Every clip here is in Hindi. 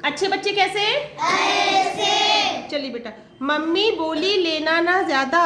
अच्छे बच्चे कैसे? ऐसे। चलिए बेटा, मम्मी बोली लेना ना ज्यादा,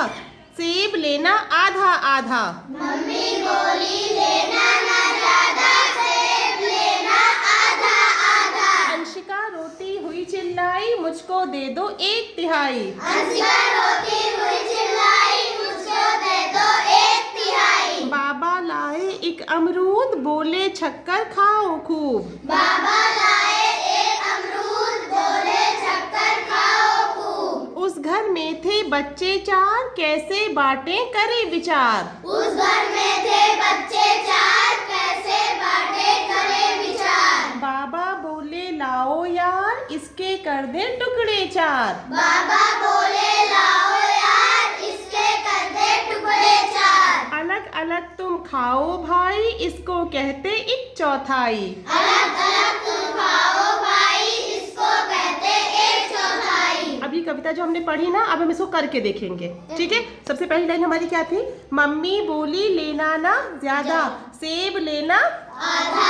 सेब लेना आधा आधा। मम्मी बोली लेना ना ज्यादा, सेब लेना आधा आधा। अंशिका रोती हुई चिल्लाई, मुझको दे दो एक तिहाई। अंशिका रोती हुई चिल्लाई, मुझको दे दो एक तिहाई। बाबा लाए एक अमरूद, बोले छक्कर खाओ खूब। बाबा लाए एक अमरूद, बोले छक्कर खाओ खूब। उस घर में थे बच्चे चार, कैसे बांटे करे विचार। उस घर में थे बच्चे चार, कैसे बांटे करे विचार। बाबा बोले लाओ यार, इसके कर दे टुकड़े चार। बाबा बोले लाओ यार, इसके कर दे टुकड़े चार। अलग अलग तुम खाओ भाई, इसको कहते एक चौथाई। अलग अलग तुम खाओ भाई, इसको कहते एक चौथाई। अभी कविता जो हमने पढ़ी ना, अब हम इसको करके देखेंगे, ठीक है। सबसे पहली लाइन हमारी क्या थी? मम्मी बोली लेना ना ज्यादा, सेब लेना आधा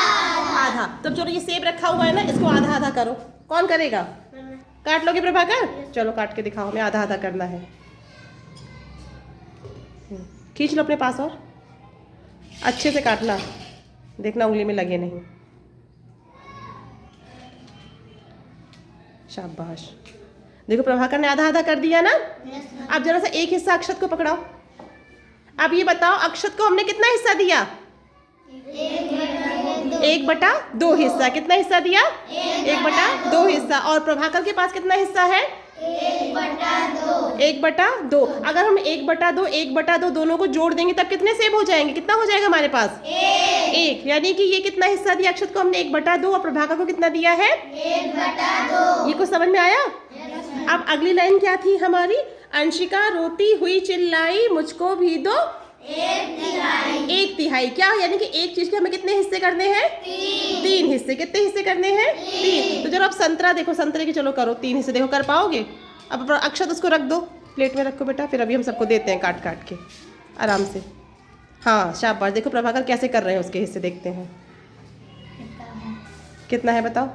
आधा। तो चलो ये सेब रखा हुआ है ना, इसको आधा आधा करो। कौन करेगा? काट लोगे प्रभाकर? चलो काट के दिखाओ, हमें आधा आधा करना है। खींच लो अपने पास और अच्छे से काटना, देखना उंगली में लगे नहीं। शाबाश। देखो प्रभाकर ने आधा आधा कर दिया ना। अब जरा सा एक हिस्सा अक्षत को पकड़ाओ। अब ये बताओ, अक्षत को हमने कितना हिस्सा दिया? 1/2 हिस्सा। कितना हिस्सा दिया? 1/2 हिस्सा। और प्रभाकर के पास कितना हिस्सा है? 1/2। 1/2। अगर हम 1/2 1/2 दोनों को जोड़ देंगे तब कितने सेब हो जाएंगे? कितना हो जाएगा हमारे पास? 1। यानी कि ये कितना हिस्सा दिया अक्षत को हमने? 1/2। और प्रभाकर को कितना दिया है? 1/2। ये कुछ समझ में आया? अब अगली लाइन क्या थी हमारी? अंशिका रोती हुई चिल्लाई, मुझको भी दो एक तिहाई। क्या यानी कि एक चीज के हमें कितने हिस्से करने हैं? 3 हिस्से। कितने हिस्से करने हैं? 3। तो चलो अब संतरा देखो, संतरे के चलो करो 3 हिस्से। देखो कर पाओगे? अब अक्षत उसको रख दो, प्लेट में रखो बेटा, फिर अभी हम सबको देते हैं काट काट के आराम से। हाँ शाबाश। देखो प्रभाकर कैसे कर रहे हैं, उसके हिस्से देखते हैं। कितना है बताओ?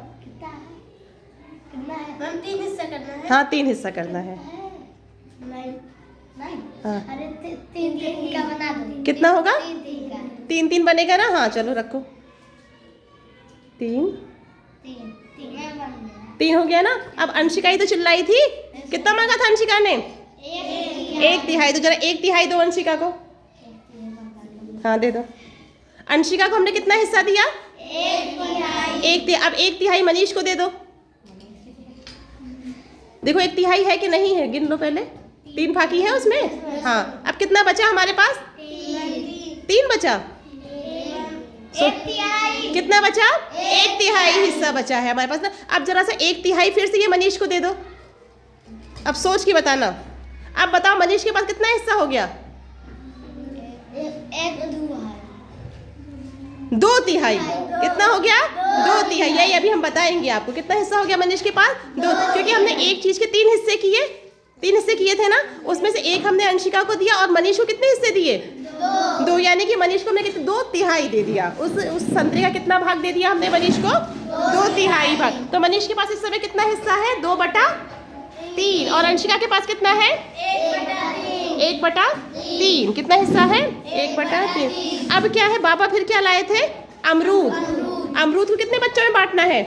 हम 3 हिस्सा करना है। हाँ 3 हिस्सा करना है। हाँ। अरे 3 का बना दो। कितना होगा? 3 का। 3 बनेगा ना? हाँ चलो रखो। 3 3 हो गया ना। अब अंशिका ही तो चिल्लाई थी, कितना मांगा था अंशिका ने? 1 तिहाई। तो जरा 1 तिहाई दो अंशिका को। हाँ दे दो। अंशिका को हमने कितना हिस्सा दिया? 1 तिहाई। अब 1 तिहाई मनीष को दे दो। देखो 1 तिहाई है कि नहीं है, गिन लो पहले। 3 बाकी है उसमें। हाँ अब कितना बचा हमारे पास? 3 बचा। कितना बचा? 1 तिहाई हिस्सा बचा है हमारे पास ना। अब जरा सा 1 तिहाई फिर से ये मनीष को दे दो। अब सोच के बताना। अब बताओ मनीष के पास कितना हिस्सा हो गया? 2 तिहाई। कितना हो गया? 2 तिहाई। यही अभी हम बताएंगे आपको कितना हिस्सा हो गया मनीष के पास? 2। क्योंकि हमने एक चीज के 3 हिस्से किए, 3 हिस्से किए थे ना, उसमें से 1 हमने अंशिका को दिया और मनीष को कितने हिस्से दिए? 2। यानी कि मनीष को हमने कितने? 2 तिहाई दे दिया। उस संतरे का कितना भाग दे दिया हमने मनीष को? 2 तिहाई भाग। तो मनीष के पास इस समय कितना हिस्सा है? 2/3। और अंशिका के पास कितना है? 1/3। कितना हिस्सा है? 1/3। अब क्या है? बाबा फिर क्या लाए थे? अमरूद। अमरूद को कितने बच्चों में बांटना है?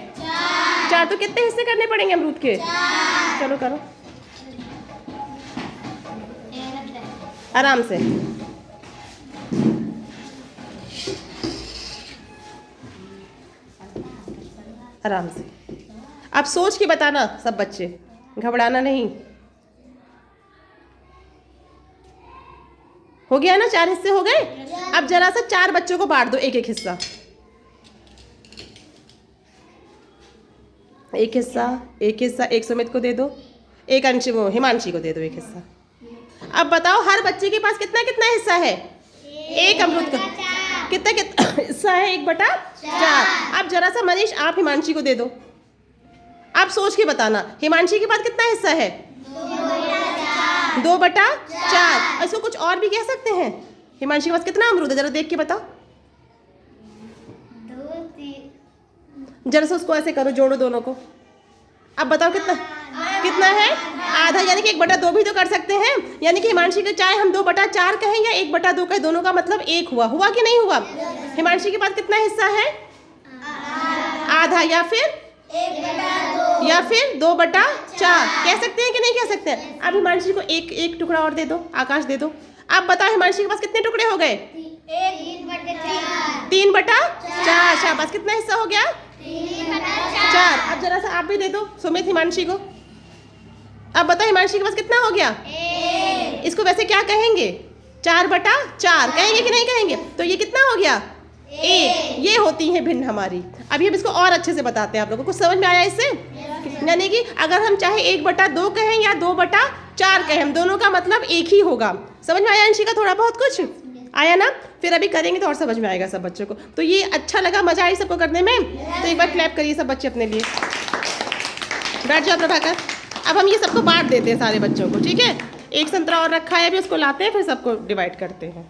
4। तो कितने हिस्से करने पड़ेंगे अमरूद के? चलो करो आराम से। आराम से। आप सोच के बताना सब बच्चे, घबराना नहीं। हो गया ना? 4 हिस्से हो गए। अब जरा सा 4 बच्चों को बांट दो एक एक हिस्सा। एक हिस्सा एक सुमित को दे दो, एक अंश वो हिमांशी को दे दो एक हिस्सा। अब बताओ हर बच्चे के पास कितना कितना हिस्सा है? 1 अमरूद का कितना कितना हिस्सा है? 1/4। अब जरा सा मनीष आप हिमांशी को दे दो। आप सोच के बताना हिमांशी के पास कितना हिस्सा है? 2/4। इसको कुछ और भी कह सकते हैं। हिमांशी के पास कितना अमरूद है? जरा देख के बताओ। जरा से उसको ऐसे करो, जोड़ो दोनों को। अब बताओ कितना कितना है? आधा, यानी कि 1/2 भी तो कर सकते हैं। यानी कि हिमांशी को चाहे हम 2/4 कहें या 1/2 कहें, दोनों का मतलब 1 हुआ। हुआ कि नहीं हुआ? हिमांशी के पास कितना हिस्सा है? आधा, या फिर 2/4 कह सकते हैं कि नहीं कह सकते हैं? अब हिमांशी को एक टुकड़ा और दे दो, आकाश दे दो। अब बताओ हिमांशी के पास कितने टुकड़े हो गए? 3/4। शाबाश, कितना हिस्सा हो गया? 4। अब जरा सा आप भी दे दो सुमित हिमांशी को। अब बताओ हिमांशी के पास कितना हो गया? इसको वैसे क्या कहेंगे? 4/4 कहेंगे कि नहीं कहेंगे? तो ये कितना हो गया? 1। ये होती है भिन्न हमारी। अभी हम इसको और अच्छे से बताते हैं। आप लोगों को समझ में आया इससे? यानी कि अगर हम चाहे 1/2 कहें या 2/4 कहें, हम दोनों का मतलब एक ही होगा। समझ में आया अंशिका? थोड़ा बहुत कुछ आया ना? फिर अभी करेंगे तो और समझ में आएगा सब बच्चों को। तो ये अच्छा लगा, मजा आई सबको करने में? तो एक बार क्लैप करिए सब बच्चे अपने लिए। बैठ जाओ प्रभाकर। अब हम ये सबको बांट देते हैं सारे बच्चों को, ठीक है? एक संतरा और रखा है, अभी उसको लाते हैं, फिर सबको डिवाइड करते हैं।